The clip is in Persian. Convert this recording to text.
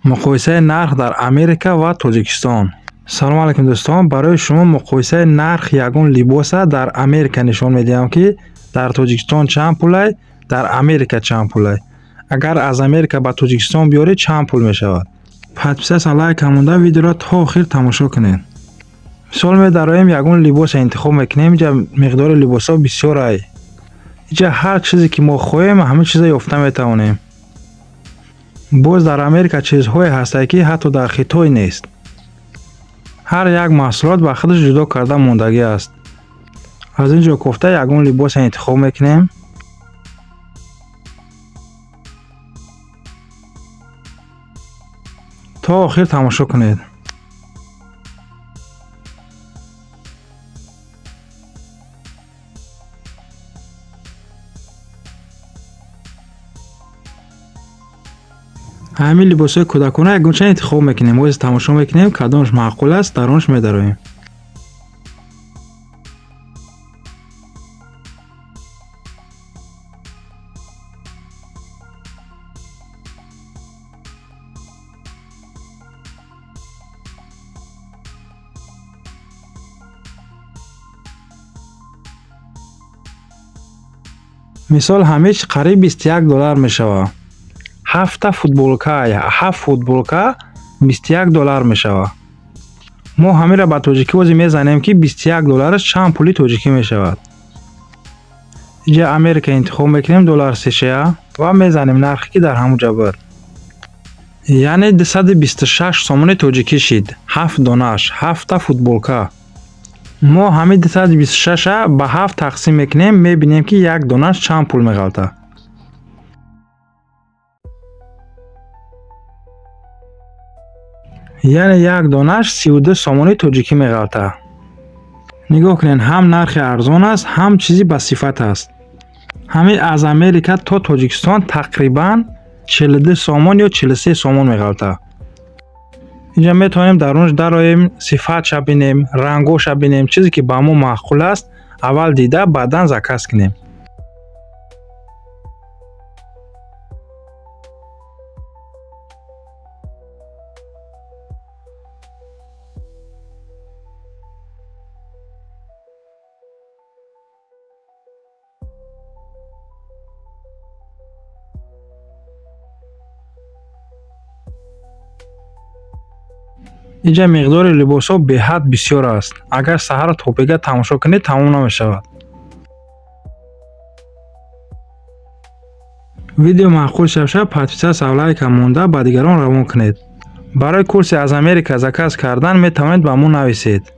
مقایسه نرخ در امریکا و تاجیکستان. سلام علیکم دوستان، برای شما مقایسه نرخ یگان لباس در امریکا نشان میدهم که در تاجیکستان چند پول، در امریکا چند پول. اگر از امریکا به تاجیکستان بیارید چند پول می شود. پس لایک مونده ویدیو را تا آخر تماشا کنید. مثال می داریم یگان لباس انتخاب میکنیم. اینجا مقدار لباس ها بسیار است. اینجا هر چیزی که ما خواهیم همه چیز یافته میتوانیم. باز در امریکا چیزهای هست که حتی در خطای نیست. هر یک محصولات با خودش جدا کرده موندگی است. از اینجا گفته یگان لباس انتخاب میکنیم. تا آخر تماشا کنید. همین لباس های کودکانه یگانچه انتخاب میکنیم. باز تماشا میکنیم کدامش معقول است در آنش میداریم. مثال همیش قریب $21 می شود. 7 فوتبولکا یا 7 فوتبولکا $21 می شود. ما همین را با تاجیکی وزی می زنیم که $21 چند پولی تاجیکی می شود. اینجا امریکا انتخاب میکنیم $3 و می زنیم نرخی که در همون جبر. یعنی 226 سومون تاجیکی شد. 7 دانش 7 فوتبولکا. ما همین 226 به 7 تقسیم میکنیم. میبینیم که یک دانش چند پول میغلطه. یعنی یک دانش 32 سومون تاجیکی میغلطه. نگاه کنین، هم نرخ ارزان است هم چیزی با صفت است. همین از امریکا تا تاجیکستان تقریبا 42 سومون یا 43 سومون میغلطه. اینجا میتونیم در اونش دراییم، صفاتش ببینیم، رنگش ببینیم، چیزی که با ما معقول است اول دیده بعداً زکس کنیم. اینجا مقدار لباس ها به حد بسیار است. اگر سحر توپیگه تماشا کنید تمام نمی شود. ویدیو معقول شد پس لایک مونده با دیگران روان کنید. برای کورس از امریکا زکس کردن می توانید با ما نویسید.